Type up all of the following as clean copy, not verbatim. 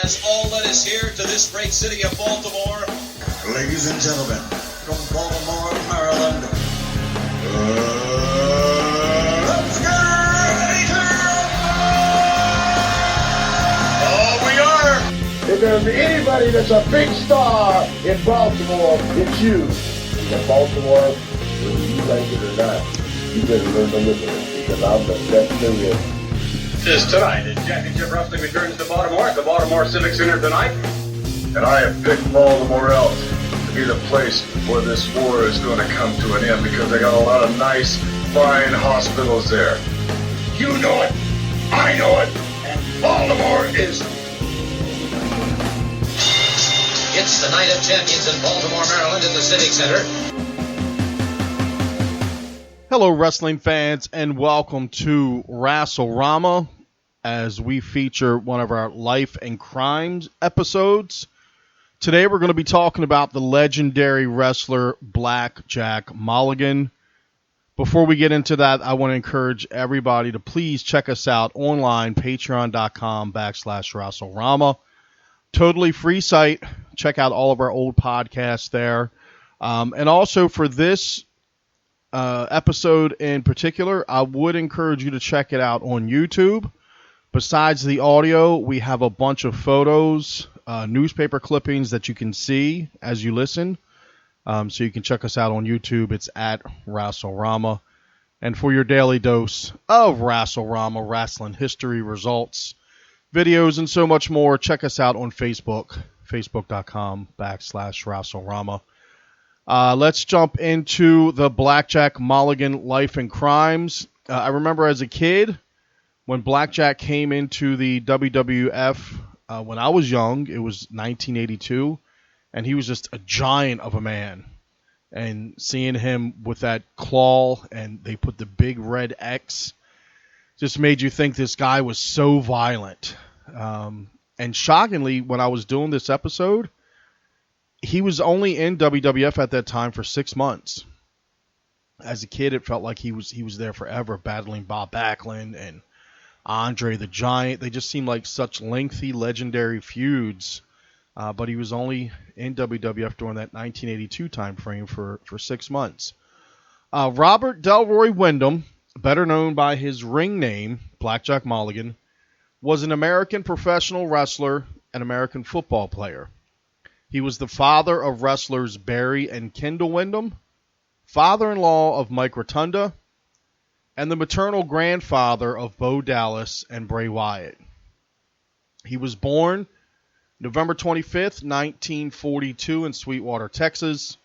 has all led us here to this great city of Baltimore. Ladies and gentlemen, from Baltimore, Maryland, let's get ready to rumble! Oh, we are! If there's anybody that's a big star in Baltimore, it's you. In Baltimore, whether you like it or not, you better learn to live with it, because I'm the best there is. Is tonight as Championship Wrestling returns to Baltimore at the Baltimore Civic Center tonight. And I have picked Baltimore out to be the place where this war is going to come to an end, because they got a lot of nice, fine hospitals there. You know it, I know it, and Baltimore is. It's the Night of Champions in Baltimore, Maryland at the Civic Center. Hello, wrestling fans, and welcome to Wrestle-Rama, as we feature one of our Life and Crimes episodes. Today we're going to be talking about the legendary wrestler Blackjack Mulligan. Before we get into that, I want to encourage everybody to please check us out online, patreon.com/Wrestle-Rama. Totally free site. Check out all of our old podcasts there. And also for this episode in particular, I would encourage you to check it out on YouTube. Besides the audio, we have a bunch of photos, newspaper clippings that you can see as you listen. So you can check us out on YouTube. It's at Wrestle-Rama. And for your daily dose of Wrestle-Rama, wrestling history, results, videos, and so much more, check us out on Facebook, facebook.com/Wrestle-Rama. Let's jump into the Blackjack Mulligan Life and Crimes. I remember as a kid, when Blackjack came into the WWF, when I was young, it was 1982, and he was just a giant of a man. And seeing him with that claw, and they put the big red X, just made you think this guy was so violent. And shockingly, when I was doing this episode, he was only in WWF at that time for 6 months. As a kid, it felt like he was there forever, battling Bob Backlund and Andre the Giant. They just seemed like such lengthy, legendary feuds. But he was only in WWF during that 1982 time frame for 6 months. Robert Delroy Wyndham, better known by his ring name, Blackjack Mulligan, was an American professional wrestler and American football player. He was the father of wrestlers Barry and Kendall Wyndham, father-in-law of Mike Rotunda, and the maternal grandfather of Bo Dallas and Bray Wyatt. He was born November 25th, 1942 in Sweetwater, Texas.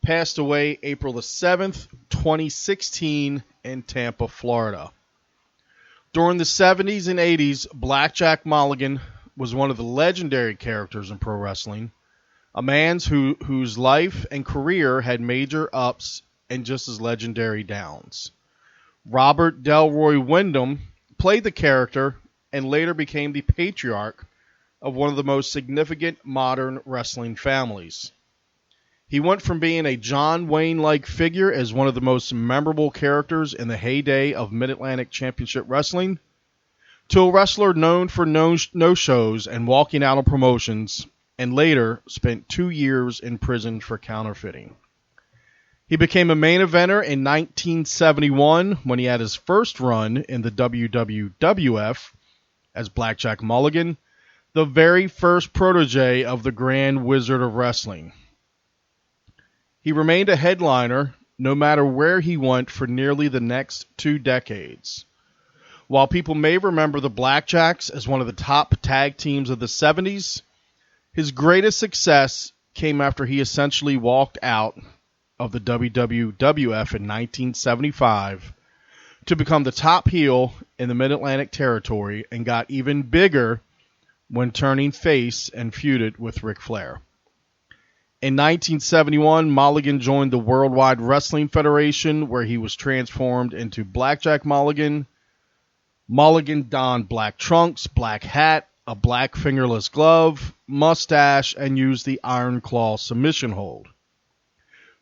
Passed away April the 7th, 2016 in Tampa, Florida. During the 70s and 80s, Blackjack Mulligan was one of the legendary characters in pro wrestling, a man whose life and career had major ups and just as legendary downs. Robert Delroy Wyndham played the character and later became the patriarch of one of the most significant modern wrestling families. He went from being a John Wayne-like figure as one of the most memorable characters in the heyday of Mid-Atlantic Championship Wrestling to a wrestler known for no-shows and walking out on promotions, and later spent 2 years in prison for counterfeiting. He became a main eventer in 1971 when he had his first run in the WWF as Blackjack Mulligan, the very first protege of the Grand Wizard of Wrestling. He remained a headliner no matter where he went for nearly the next 2 decades. While people may remember the Blackjacks as one of the top tag teams of the 70s, his greatest success came after he essentially walked out of the WWF in 1975 to become the top heel in the Mid-Atlantic territory and got even bigger when turning face and feuded with Ric Flair. In 1971, Mulligan joined the Worldwide Wrestling Federation, where he was transformed into Blackjack Mulligan. Mulligan donned black trunks, black hat, a black fingerless glove, mustache, and used the Iron Claw submission hold.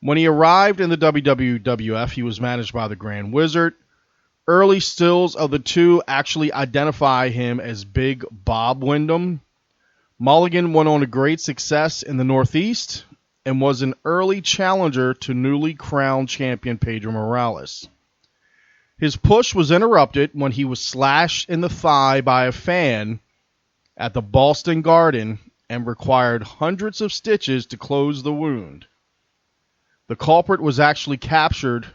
When he arrived in the WWF, he was managed by the Grand Wizard. Early stills of the two actually identify him as Big Bob Windham, Mulligan went on to great success in the Northeast and was an early challenger to newly crowned champion Pedro Morales. His push was interrupted when he was slashed in the thigh by a fan at the Boston Garden and required hundreds of stitches to close the wound. The culprit was actually captured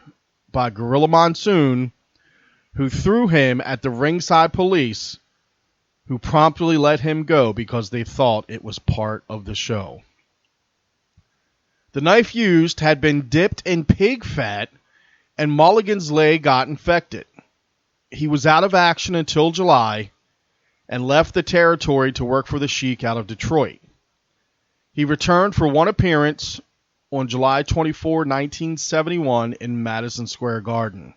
by Gorilla Monsoon, who threw him at the ringside police, who promptly let him go because they thought it was part of the show. The knife used had been dipped in pig fat, and Mulligan's leg got infected. He was out of action until July and left the territory to work for the Sheik out of Detroit. He returned for one appearance on July 24, 1971 in Madison Square Garden.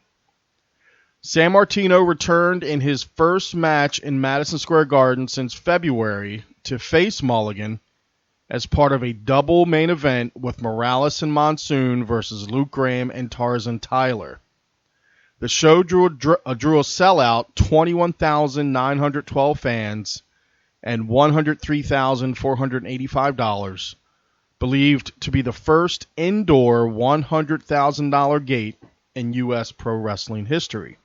Sammartino returned in his first match in Madison Square Garden since February to face Mulligan as part of a double main event with Morales and Monsoon versus Luke Graham and Tarzan Tyler. The show drew a sellout 21,912 fans and $103,485, believed to be the first indoor $100,000 gate in U.S. pro wrestling history.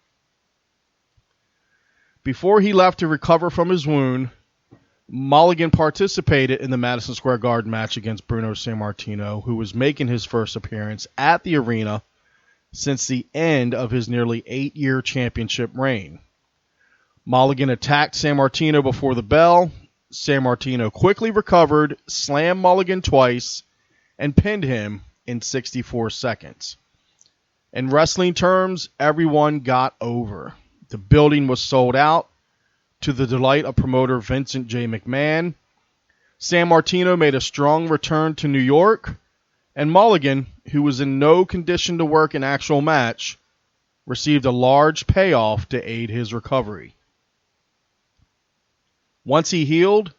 Before he left to recover from his wound, Mulligan participated in the Madison Square Garden match against Bruno Sammartino, who was making his first appearance at the arena since the end of his nearly 8-year championship reign. Mulligan attacked Sammartino before the bell. Sammartino quickly recovered, slammed Mulligan twice, and pinned him in 64 seconds. In wrestling terms, everyone got over. The building was sold out, to the delight of promoter Vincent J. McMahon. Sammartino made a strong return to New York, and Mulligan, who was in no condition to work an actual match, received a large payoff to aid his recovery. Once he healed,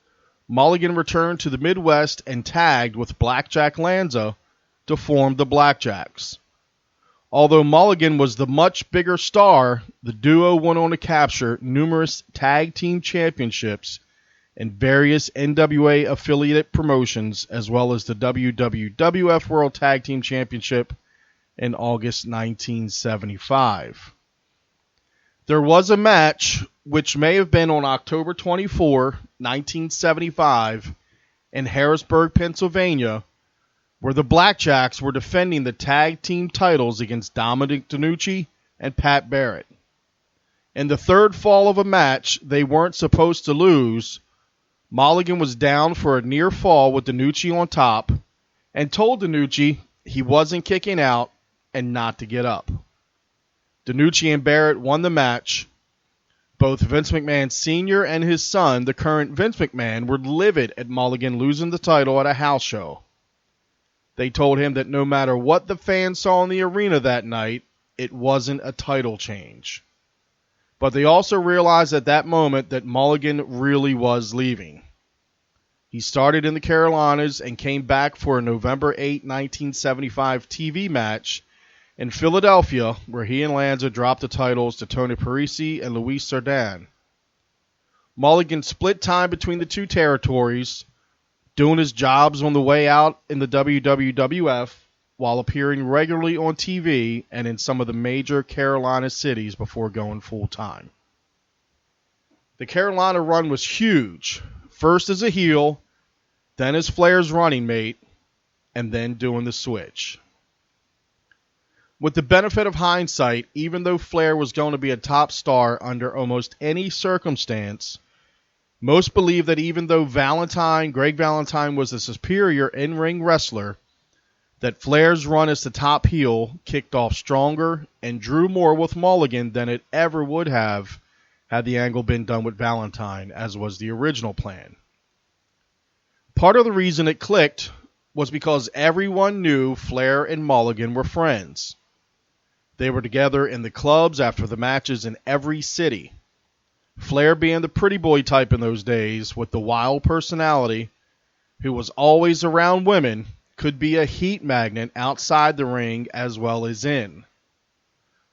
Mulligan returned to the Midwest and tagged with Blackjack Lanza to form the Blackjacks. Although Mulligan was the much bigger star, the duo went on to capture numerous tag team championships in various NWA affiliated promotions, as well as the WWF World Tag Team Championship in August 1975. There was a match which may have been on October 24, 1975, in Harrisburg, Pennsylvania, where the Blackjacks were defending the tag team titles against Dominic DeNucci and Pat Barrett. In the third fall of a match they weren't supposed to lose, Mulligan was down for a near fall with DeNucci on top and told DeNucci he wasn't kicking out and not to get up. DeNucci and Barrett won the match. Both Vince McMahon Sr. and his son, the current Vince McMahon, were livid at Mulligan losing the title at a house show. They told him that no matter what the fans saw in the arena that night, it wasn't a title change. But they also realized at that moment that Mulligan really was leaving. He started in the Carolinas and came back for a November 8, 1975 TV match in Philadelphia, where he and Lanza dropped the titles to Tony Parisi and Luis Sardan. Mulligan split time between the two territories, doing his jobs on the way out in the WWF while appearing regularly on TV and in some of the major Carolina cities before going full-time. The Carolina run was huge, first as a heel, then as Flair's running mate, and then doing the switch. With the benefit of hindsight, even though Flair was going to be a top star under almost any circumstance, most believe that even though Greg Valentine was a superior in-ring wrestler, that Flair's run as the top heel kicked off stronger and drew more with Mulligan than it ever would have had the angle been done with Valentine, as was the original plan. Part of the reason it clicked was because everyone knew Flair and Mulligan were friends. They were together in the clubs after the matches in every city. Flair being the pretty boy type in those days with the wild personality who was always around women could be a heat magnet outside the ring as well as in.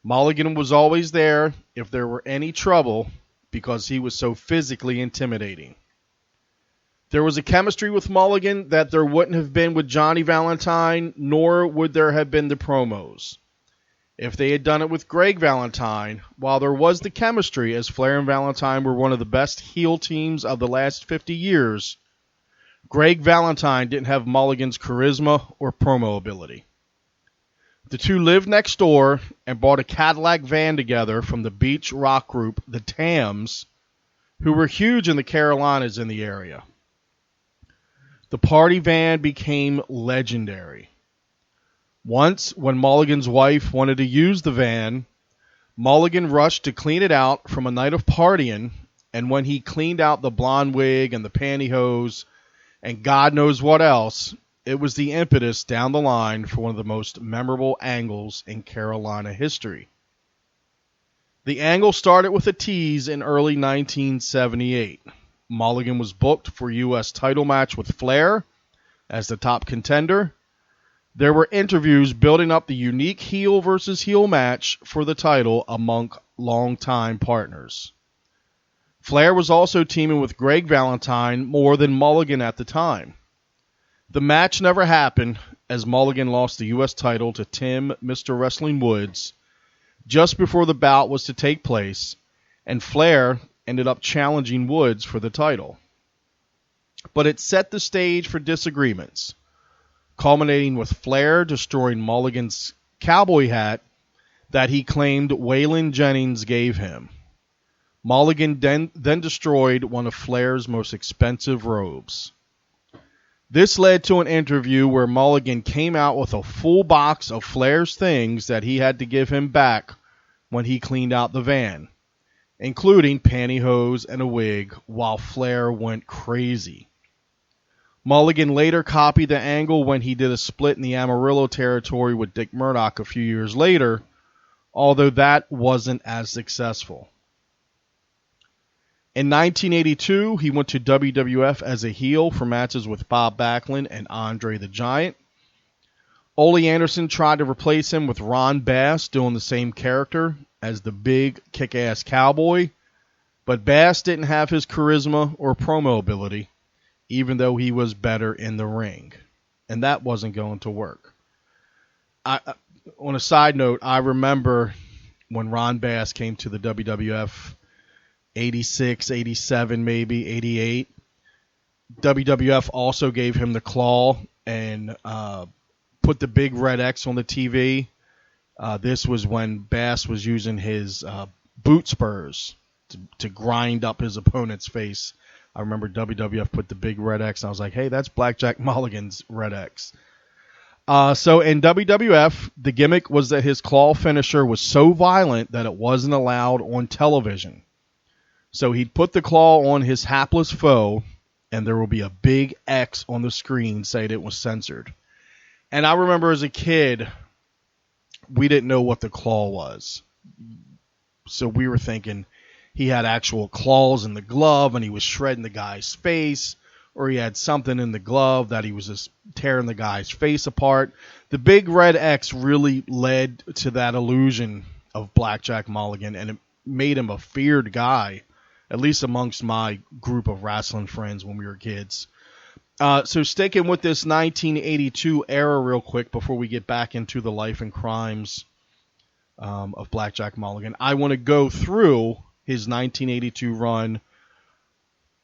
Mulligan was always there if there were any trouble because he was so physically intimidating. There was a chemistry with Mulligan that there wouldn't have been with Johnny Valentine, nor would there have been the promos. If they had done it with Greg Valentine, while there was the chemistry, as Flair and Valentine were one of the best heel teams of the last 50 years, Greg Valentine didn't have Mulligan's charisma or promo ability. The two lived next door and bought a Cadillac van together from the beach rock group, the Tams, who were huge in the Carolinas in the area. The party van became legendary. Once, when Mulligan's wife wanted to use the van, Mulligan rushed to clean it out from a night of partying, and when he cleaned out the blonde wig and the pantyhose and God knows what else, it was the impetus down the line for one of the most memorable angles in Carolina history. The angle started with a tease in early 1978. Mulligan was booked for a U.S. title match with Flair as the top contender. There were interviews building up the unique heel versus heel match for the title among longtime partners. Flair was also teaming with Greg Valentine more than Mulligan at the time. The match never happened as Mulligan lost the U.S. title to Tim Mr. Wrestling Woods just before the bout was to take place, and Flair ended up challenging Woods for the title. But it set the stage for disagreements, culminating with Flair destroying Mulligan's cowboy hat that he claimed Waylon Jennings gave him. Mulligan then destroyed one of Flair's most expensive robes. This led to an interview where Mulligan came out with a full box of Flair's things that he had to give him back when he cleaned out the van, including pantyhose and a wig, while Flair went crazy. Mulligan later copied the angle when he did a split in the Amarillo territory with Dick Murdoch a few years later, although that wasn't as successful. In 1982, he went to WWF as a heel for matches with Bob Backlund and Andre the Giant. Ole Anderson tried to replace him with Ron Bass, doing the same character as the big kick-ass cowboy, but Bass didn't have his charisma or promo ability, even though he was better in the ring, and that wasn't going to work. On a side note, I remember when Ron Bass came to the WWF, 86, 87, maybe 88. WWF also gave him the claw and put the big red X on the TV. This was when Bass was using his boot spurs to grind up his opponent's face. I remember WWF put the big red X, and I was like, hey, that's Blackjack Mulligan's red X. So in WWF, the gimmick was that his claw finisher was so violent that it wasn't allowed on television. So he'd put the claw on his hapless foe, and there will be a big X on the screen saying it was censored. And I remember as a kid, we didn't know what the claw was. So we were thinking he had actual claws in the glove, and he was shredding the guy's face, or he had something in the glove that he was just tearing the guy's face apart. The big red X really led to that illusion of Blackjack Mulligan, and it made him a feared guy, at least amongst my group of wrestling friends when we were kids. So sticking with this 1982 era real quick before we get back into the life and crimes of Blackjack Mulligan, I want to go through his 1982 run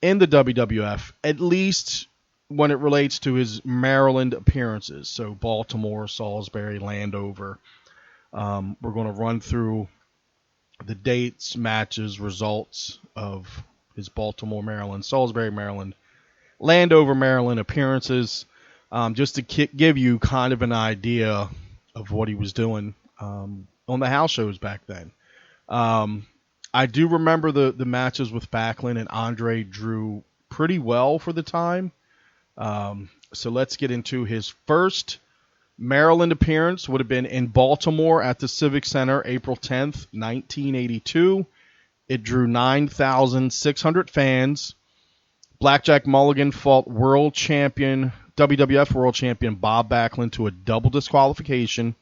in the WWF, at least when it relates to his Maryland appearances. So Baltimore, Salisbury, Landover. We're going to run through the dates, matches, results of his Baltimore, Maryland, Salisbury, Maryland, Landover, Maryland appearances, just to give you kind of an idea of what he was doing on the house shows back then. I do remember the matches with Backlund and Andre drew pretty well for the time. So let's get into his first Maryland appearance. Would have been in Baltimore at the Civic Center, April 10th, 1982. It drew 9,600 fans. Blackjack Mulligan fought WWF World Champion Bob Backlund to a double disqualification.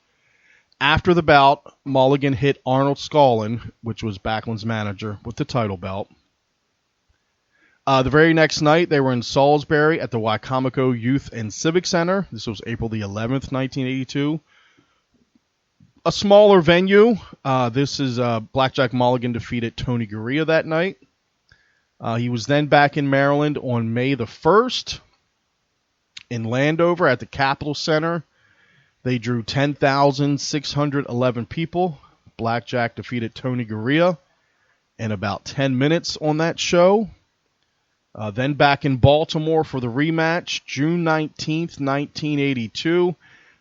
After the bout, Mulligan hit Arnold Skaaland, which was Backlund's manager, with the title belt. The very next night, they were in Salisbury at the Wicomico Youth and Civic Center. This was April the 11th, 1982. A smaller venue. This is Blackjack Mulligan defeated Tony Gurria that night. He was then back in Maryland on May the 1st in Landover at the Capitol Center. They drew 10,611 people. Blackjack defeated Tony Gurria in about 10 minutes on that show. Then back in Baltimore for the rematch, June 19th, 1982.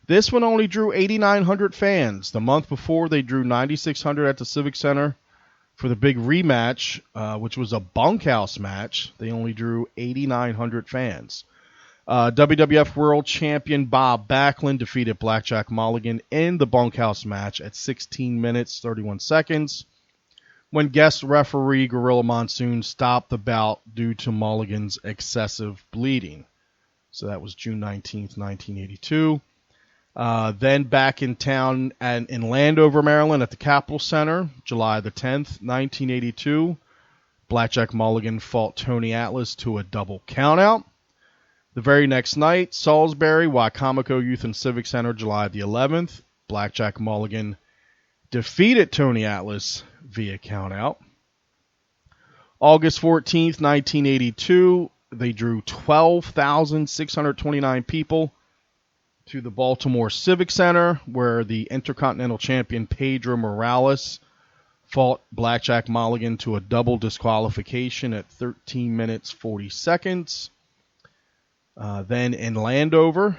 This one only drew 8,900 fans. The month before, they drew 9,600 at the Civic Center. For the big rematch, which was a bunkhouse match, they only drew 8,900 fans. WWF World Champion Bob Backlund defeated Blackjack Mulligan in the bunkhouse match at 16 minutes, 31 seconds, when guest referee Gorilla Monsoon stopped the bout due to Mulligan's excessive bleeding. So that was June 19th, 1982. Then back in town and in Landover, Maryland at the Capitol Center, July the 10th, 1982, Blackjack Mulligan fought Tony Atlas to a double countout. The very next night, Salisbury, Wicomico Youth and Civic Center, July the 11th, Blackjack Mulligan defeated Tony Atlas via countout. August 14th, 1982, they drew 12,629 people to the Baltimore Civic Center, where the Intercontinental Champion Pedro Morales fought Blackjack Mulligan to a double disqualification at 13 minutes 40 seconds. Then in Landover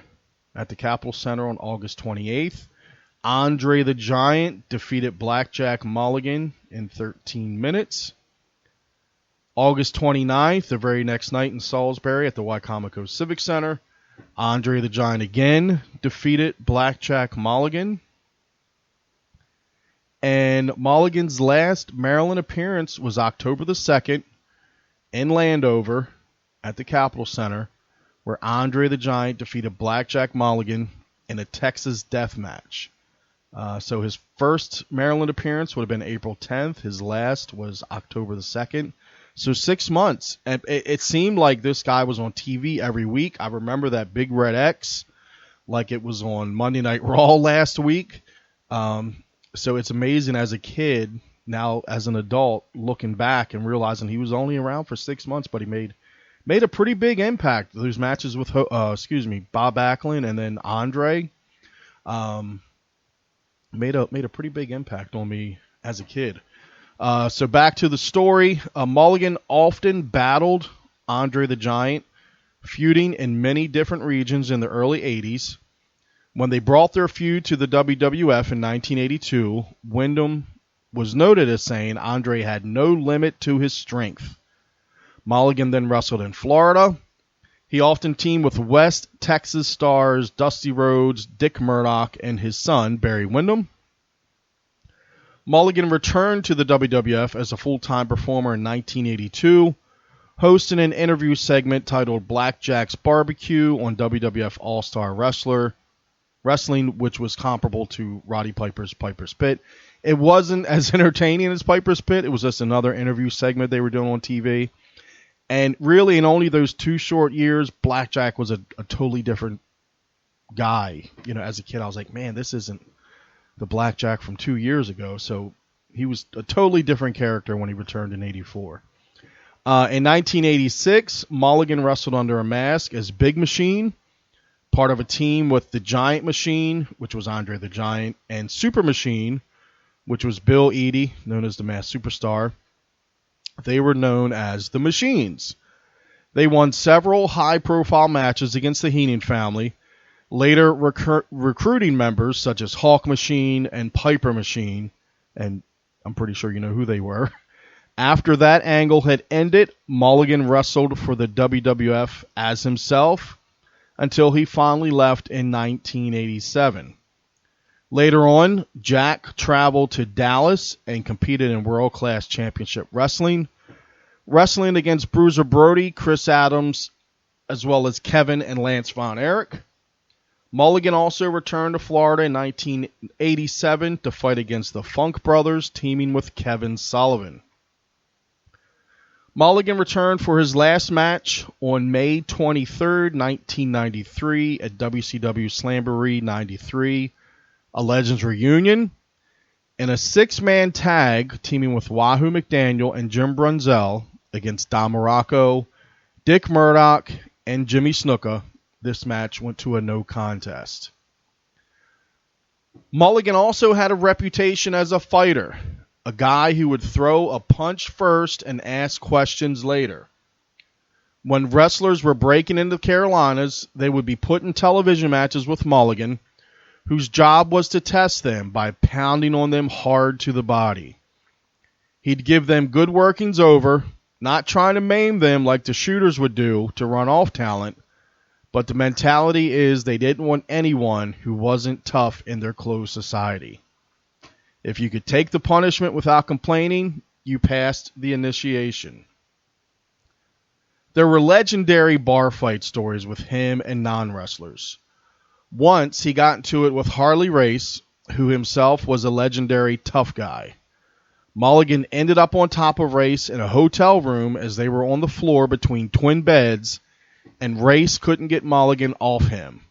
at the Capitol Center on August 28th, Andre the Giant defeated Blackjack Mulligan in 13 minutes. August 29th, the very next night in Salisbury at the Wicomico Civic Center, Andre the Giant again defeated Blackjack Mulligan. And Mulligan's last Maryland appearance was October the 2nd in Landover at the Capitol Center, where Andre the Giant defeated Blackjack Mulligan in a Texas death match. So his first Maryland appearance would have been April 10th. His last was October the 2nd. So 6 months. And it seemed like this guy was on TV every week. I remember that Big Red X like it was on Monday Night Raw last week. So it's amazing as a kid, now as an adult, looking back and realizing he was only around for 6 months, but he made a pretty big impact. Those matches with Bob Backlund and then Andre made a pretty big impact on me as a kid. So back to the story. Mulligan often battled Andre the Giant, feuding in many different regions in the early 80s. When they brought their feud to the WWF in 1982, Wyndham was noted as saying Andre had no limit to his strength. Mulligan then wrestled in Florida. He often teamed with West Texas stars Dusty Rhodes, Dick Murdoch, and his son, Barry Windham. Mulligan returned to the WWF as a full-time performer in 1982, hosting an interview segment titled Blackjack's Barbecue on WWF All-Star Wrestling, which was comparable to Roddy Piper's Piper's Pit. It wasn't as entertaining as Piper's Pit. It was just another interview segment they were doing on TV. And really, in only those 2 short years, Blackjack was a totally different guy. You know, as a kid, I was like, man, this isn't the Blackjack from 2 years ago. So he was a totally different character when he returned in 84. In 1986, Mulligan wrestled under a mask as Big Machine, part of a team with the Giant Machine, which was Andre the Giant, and Super Machine, which was Bill Eadie, known as the Masked Superstar. They were known as the Machines. They won several high-profile matches against the Heenan family, later recruiting members such as Hawk Machine and Piper Machine, and I'm pretty sure you know who they were. After that angle had ended, Mulligan wrestled for the WWF as himself until he finally left in 1987. Later on, Jack traveled to Dallas and competed in World Class Championship Wrestling, wrestling against Bruiser Brody, Chris Adams, as well as Kevin and Lance Von Erich. Mulligan also returned to Florida in 1987 to fight against the Funk Brothers, teaming with Kevin Sullivan. Mulligan returned for his last match on May 23rd, 1993 at WCW Slamboree 93, a Legends reunion, in a 6-man tag teaming with Wahoo McDaniel and Jim Brunzell against Don Morocco, Dick Murdoch, and Jimmy Snuka. This match went to a no contest. Mulligan also had a reputation as a fighter, a guy who would throw a punch first and ask questions later. When wrestlers were breaking into the Carolinas, they would be put in television matches with Mulligan, whose job was to test them by pounding on them hard to the body. He'd give them good workings over, not trying to maim them like the shooters would do to run off talent, but the mentality is they didn't want anyone who wasn't tough in their closed society. If you could take the punishment without complaining, you passed the initiation. There were legendary bar fight stories with him and non-wrestlers. Once he got into it with Harley Race, who himself was a legendary tough guy. Mulligan ended up on top of Race in a hotel room as they were on the floor between twin beds, and Race couldn't get Mulligan off him.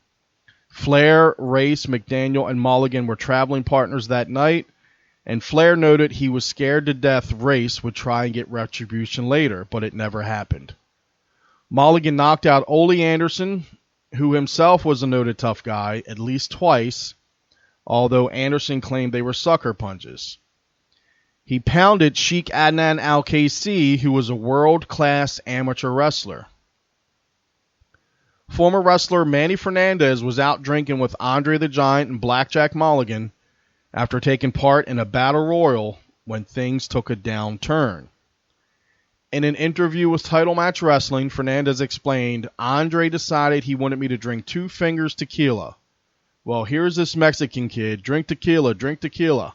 Flair, Race, McDaniel, and Mulligan were traveling partners that night, and Flair noted he was scared to death Race would try and get retribution later, but it never happened. Mulligan knocked out Ole Anderson, who himself was a noted tough guy, at least twice, although Anderson claimed they were sucker punches. He pounded Sheik Adnan Al-Kaisi, who was a world-class amateur wrestler. Former wrestler Manny Fernandez was out drinking with Andre the Giant and Blackjack Mulligan after taking part in a battle royal when things took a downturn. In an interview with Title Match Wrestling, Fernandez explained, Andre decided he wanted me to drink 2 fingers tequila. Well, here's this Mexican kid, drink tequila, drink tequila.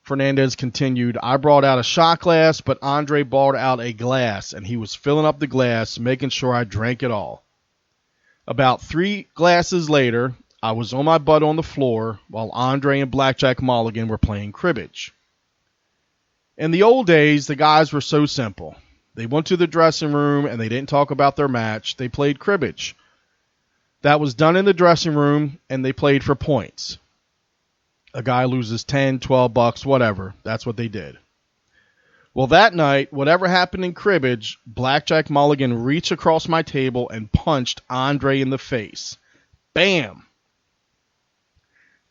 Fernandez continued, I brought out a shot glass, but Andre brought out a glass, and he was filling up the glass, making sure I drank it all. About 3 glasses later, I was on my butt on the floor while Andre and Blackjack Mulligan were playing cribbage. In the old days, the guys were so simple. They went to the dressing room and they didn't talk about their match. They played cribbage. That was done in the dressing room, and they played for points. A guy loses 10, 12 bucks, whatever. That's what they did. Well, that night, whatever happened in cribbage, Blackjack Mulligan reached across my table and punched Andre in the face. Bam!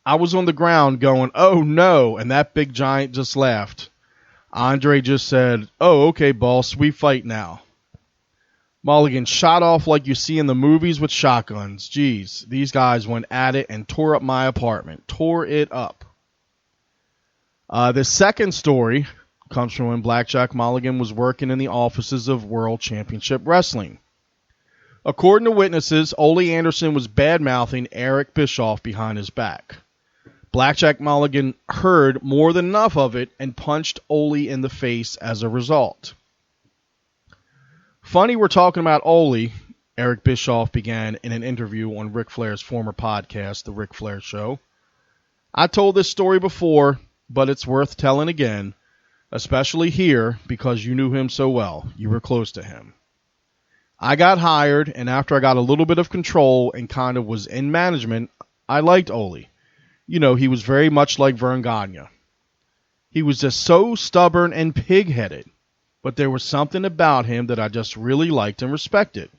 I was on the ground going, oh no, and that big giant just laughed. Andre just said, oh, okay, boss, we fight now. Mulligan shot off like you see in the movies with shotguns. Jeez, these guys went at it and tore up my apartment. Tore it up. The second story comes from when Blackjack Mulligan was working in the offices of World Championship Wrestling. According to witnesses, Ole Anderson was bad-mouthing Eric Bischoff behind his back. Blackjack Mulligan heard more than enough of it and punched Ole in the face as a result. Funny we're talking about Ole, Eric Bischoff began in an interview on Ric Flair's former podcast, The Ric Flair Show. I told this story before, but it's worth telling again, especially here because you knew him so well. You were close to him. I got hired, and after I got a little bit of control and kind of was in management, I liked Ole. You know, he was very much like Vern Gagne. He was just so stubborn and pig-headed, but there was something about him that I just really liked and respected.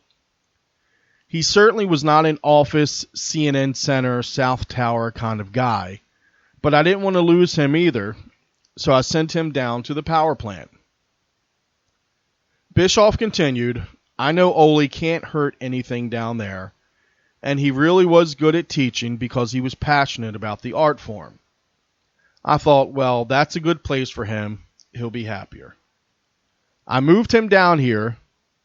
He certainly was not an office, CNN Center, South Tower kind of guy, but I didn't want to lose him either, so I sent him down to the power plant. Bischoff continued, I know Ole can't hurt anything down there, and he really was good at teaching because he was passionate about the art form. I thought, well, that's a good place for him. He'll be happier. I moved him down here,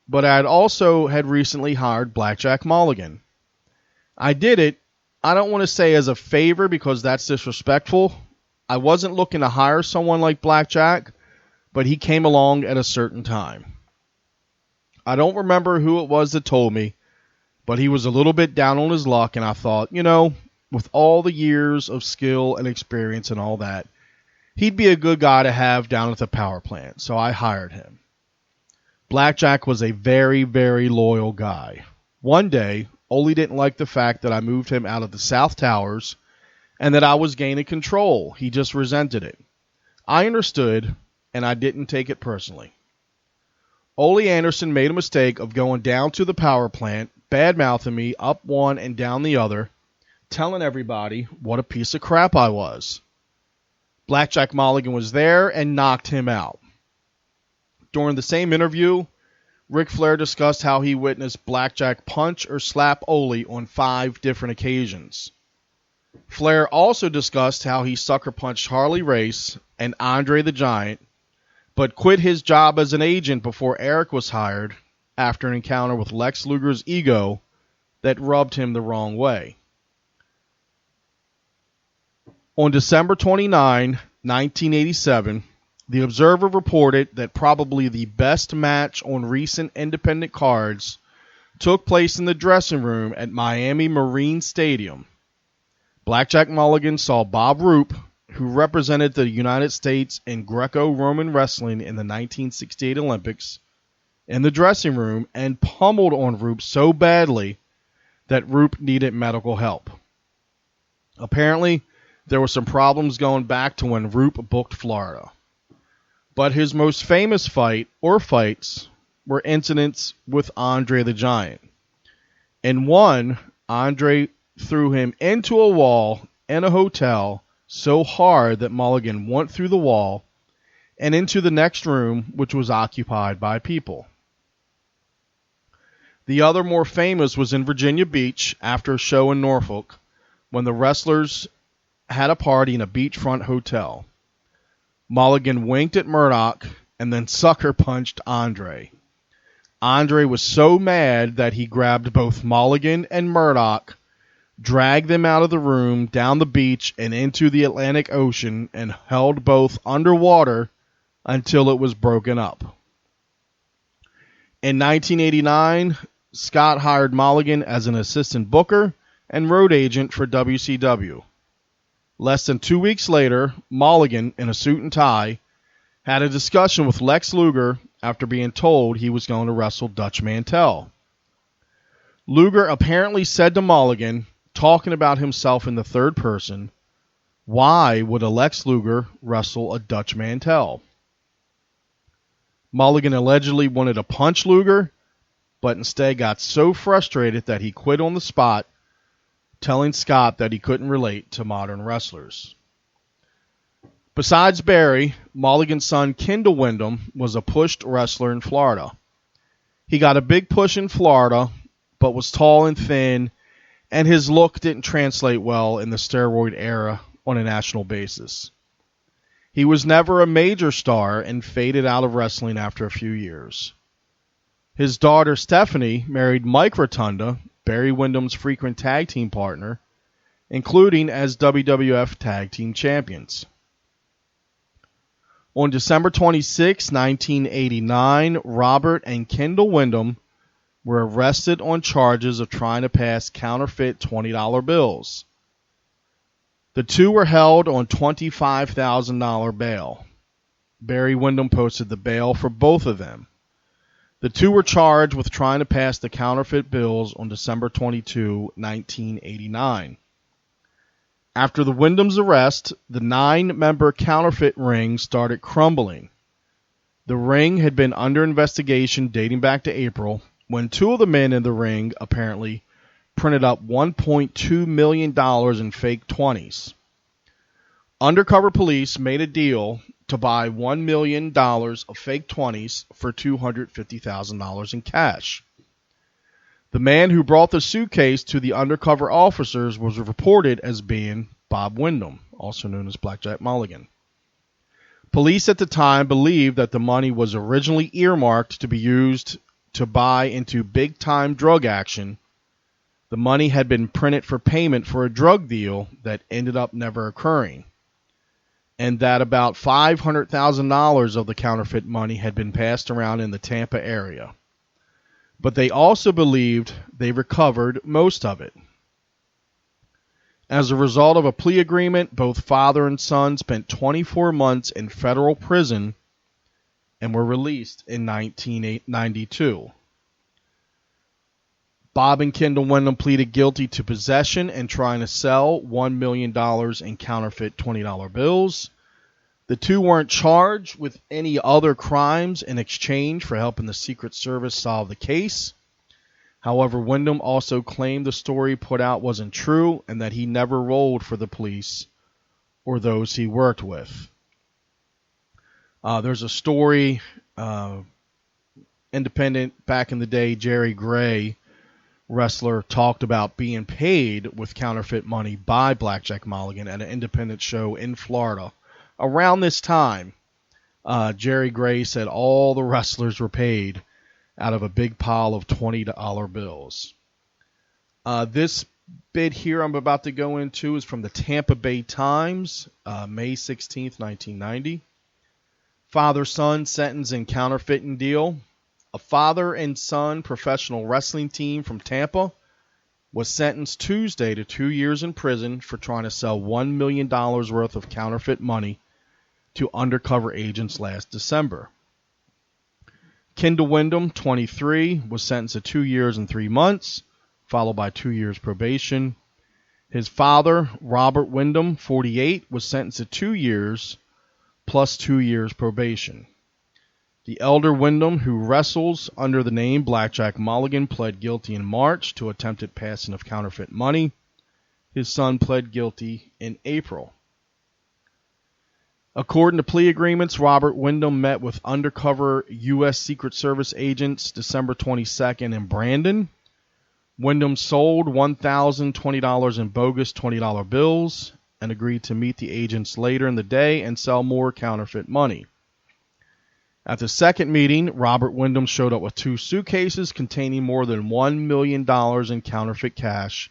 but I had recently hired Blackjack Mulligan. I did it, I don't want to say as a favor because that's disrespectful. I wasn't looking to hire someone like Blackjack, but he came along at a certain time. I don't remember who it was that told me, but he was a little bit down on his luck, and I thought, you know, with all the years of skill and experience and all that, he'd be a good guy to have down at the power plant, so I hired him. Blackjack was a very, very loyal guy. One day, Ole didn't like the fact that I moved him out of the South Towers and that I was gaining control. He just resented it. I understood, and I didn't take it personally. Ole Anderson made a mistake of going down to the power plant, bad-mouthing me up one and down the other, telling everybody what a piece of crap I was. Blackjack Mulligan was there and knocked him out. During the same interview, Ric Flair discussed how he witnessed Blackjack punch or slap Ole on 5 different occasions. Flair also discussed how he sucker punched Harley Race and Andre the Giant, but quit his job as an agent before Eric was hired after an encounter with Lex Luger's ego that rubbed him the wrong way. On December 29, 1987, The Observer reported that probably the best match on recent independent cards took place in the dressing room at Miami Marine Stadium. Blackjack Mulligan saw Bob Roop, who represented the United States in Greco-Roman wrestling in the 1968 Olympics, in the dressing room and pummeled on Roop so badly that Roop needed medical help. Apparently, there were some problems going back to when Roop booked Florida. But his most famous fight, or fights, were incidents with Andre the Giant. In one, Andre threw him into a wall in a hotel so hard that Mulligan went through the wall and into the next room, which was occupied by people. The other more famous was in Virginia Beach after a show in Norfolk when the wrestlers had a party in a beachfront hotel. Mulligan winked at Murdoch and then sucker punched Andre. Andre was so mad that he grabbed both Mulligan and Murdoch, dragged them out of the room, down the beach, and into the Atlantic Ocean, and held both underwater until it was broken up. In 1989, Scott hired Mulligan as an assistant booker and road agent for WCW. Less than 2 weeks later, Mulligan, in a suit and tie, had a discussion with Lex Luger after being told he was going to wrestle Dutch Mantell. Luger apparently said to Mulligan, talking about himself in the third person, "Why would a Lex Luger wrestle a Dutch Mantell?" Mulligan allegedly wanted to punch Luger, but instead got so frustrated that he quit on the spot, telling Scott that he couldn't relate to modern wrestlers. Besides Barry, Mulligan's son Kendall Windham was a pushed wrestler in Florida. He got a big push in Florida, but was tall and thin, and his look didn't translate well in the steroid era on a national basis. He was never a major star and faded out of wrestling after a few years. His daughter Stephanie married Mike Rotunda, Barry Windham's frequent tag team partner, including as WWF Tag Team Champions. On December 26, 1989, Robert and Kendall Windham were arrested on charges of trying to pass counterfeit $20 bills. The two were held on $25,000 bail. Barry Windham posted the bail for both of them. The two were charged with trying to pass the counterfeit bills on December 22, 1989. After the Windham's arrest, the 9-member counterfeit ring started crumbling. The ring had been under investigation dating back to April, when 2 of the men in the ring apparently printed up $1.2 million in fake 20s. Undercover police made a deal to buy $1 million of fake 20s for $250,000 in cash. The man who brought the suitcase to the undercover officers was reported as being Bob Windham, also known as Blackjack Mulligan. Police at the time believed that the money was originally earmarked to be used to buy into big-time drug action. The money had been printed for payment for a drug deal that ended up never occurring, and that about $500,000 of the counterfeit money had been passed around in the Tampa area. But they also believed they recovered most of it. As a result of a plea agreement, both father and son spent 24 months in federal prison and were released in 1992. Bob and Kendall Windham pleaded guilty to possession and trying to sell $1 million in counterfeit $20 bills. The two weren't charged with any other crimes in exchange for helping the Secret Service solve the case. However, Windham also claimed the story put out wasn't true and that he never rolled for the police or those he worked with. There's a story, independent, back in the day, Jerry Gray, wrestler, talked about being paid with counterfeit money by Blackjack Mulligan at an independent show in Florida. Around this time, Jerry Gray said all the wrestlers were paid out of a big pile of $20 bills. This bit here I'm about to go into is from the Tampa Bay Times, May 16th, 1990. Father-son sentence in counterfeiting deal. A father and son professional wrestling team from Tampa was sentenced Tuesday to 2 years in prison for trying to sell $1 million worth of counterfeit money to undercover agents last December. Kendall Windham, 23, was sentenced to 2 years and 3 months, followed by 2 years probation. His father, Robert Windham, 48, was sentenced to 2 years plus 2 years probation. The elder Windham, who wrestles under the name Blackjack Mulligan, pled guilty in March to attempted passing of counterfeit money. His son pled guilty in April. According to plea agreements, Robert Windham met with undercover U.S. Secret Service agents December 22nd in Brandon. Windham sold $1,020 in bogus $20 bills and agreed to meet the agents later in the day and sell more counterfeit money. At the second meeting, Robert Windham showed up with 2 suitcases containing more than $1 million in counterfeit cash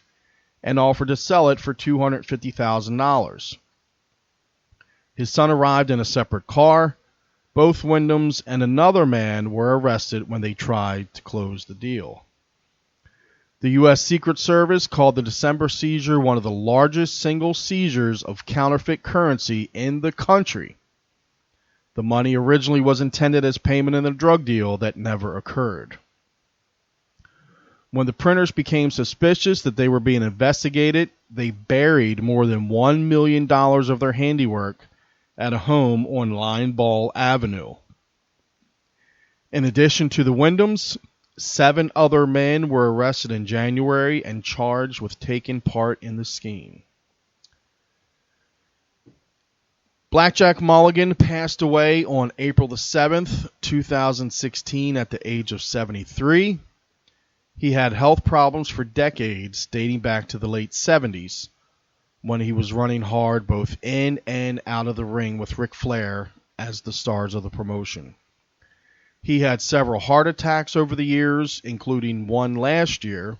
and offered to sell it for $250,000. His son arrived in a separate car. Both Windhams and another man were arrested when they tried to close the deal. The U.S. Secret Service called the December seizure one of the largest single seizures of counterfeit currency in the country. The money originally was intended as payment in a drug deal that never occurred. When the printers became suspicious that they were being investigated, they buried more than $1 million of their handiwork at a home on Line Ball Avenue. In addition to the Windhams, 7 other men were arrested in January and charged with taking part in the scheme. Blackjack Mulligan passed away on April the 7th, 2016 at the age of 73. He had health problems for decades, dating back to the late 70s, when he was running hard both in and out of the ring with Ric Flair as the stars of the promotion. He had several heart attacks over the years, including one last year.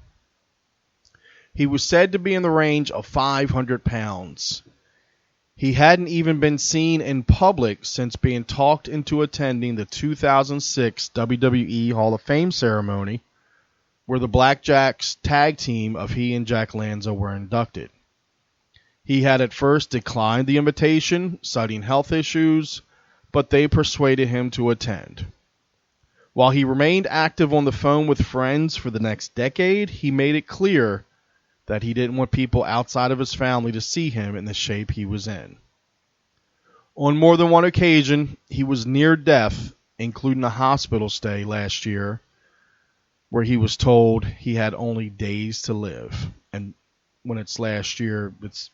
He was said to be in the range of 500 pounds. He hadn't even been seen in public since being talked into attending the 2006 WWE Hall of Fame ceremony, where the Blackjacks tag team of he and Jack Lanza were inducted. He had at first declined the invitation, citing health issues, but they persuaded him to attend. While he remained active on the phone with friends for the next decade, he made it clear that he didn't want people outside of his family to see him in the shape he was in. On more than one occasion, he was near death, including a hospital stay last year, where he was told he had only days to live. And when it's last year, it's,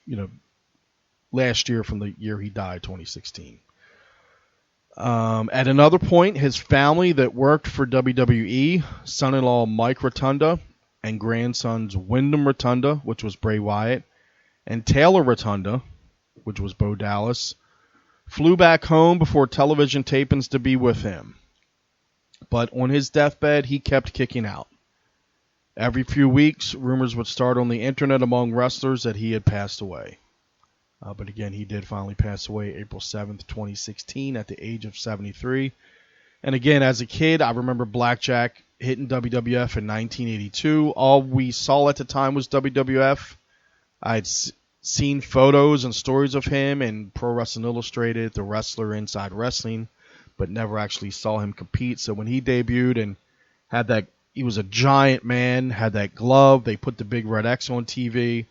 last year from the year he died, 2016. At another point, his family that worked for WWE, son-in-law Mike Rotunda, and grandsons Wyndham Rotunda, which was Bray Wyatt, and Taylor Rotunda, which was Bo Dallas, flew back home before television tapings to be with him. But on his deathbed, he kept kicking out. Every few weeks, rumors would start on the internet among wrestlers that he had passed away. But again, he did finally pass away April 7th, 2016 at the age of 73. And again, as a kid, I remember Blackjack hitting WWF in 1982. All we saw at the time was WWF. I'd seen photos and stories of him in Pro Wrestling Illustrated, The Wrestler, Inside Wrestling. but never actually saw him compete. So when he debuted and had that, he was a giant man, had that glove. They put the big red X on TV.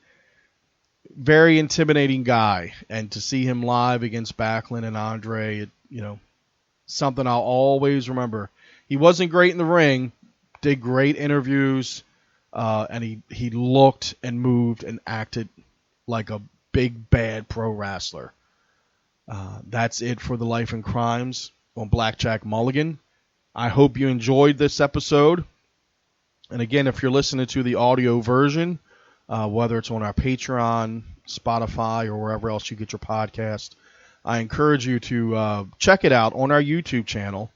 Very intimidating guy. And to see him live against Backlund and Andre, something I'll always remember. He wasn't great in the ring, did great interviews, and he looked and moved and acted like a big, bad pro wrestler. That's it for the Life and Crimes on Blackjack Mulligan. I hope you enjoyed this episode. And again, if you're listening to the audio version, whether it's on our Patreon, Spotify, or wherever else you get your podcast, I encourage you to check it out on our YouTube channel,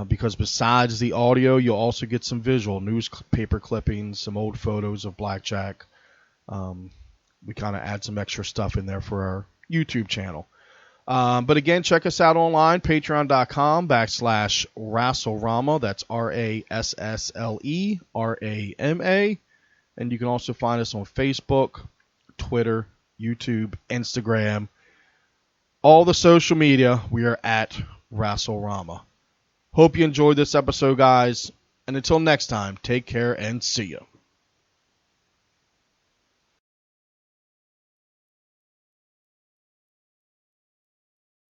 because besides the audio, you'll also get some visual newspaper clippings, some old photos of Blackjack. We kind of add some extra stuff in there for our YouTube channel. But again, check us out online, patreon.com/Rasselrama. That's RASSLERAMA. And you can also find us on Facebook, Twitter, YouTube, Instagram. All the social media, we are at Rasselrama. Hope you enjoyed this episode, guys. And until next time, take care and see ya.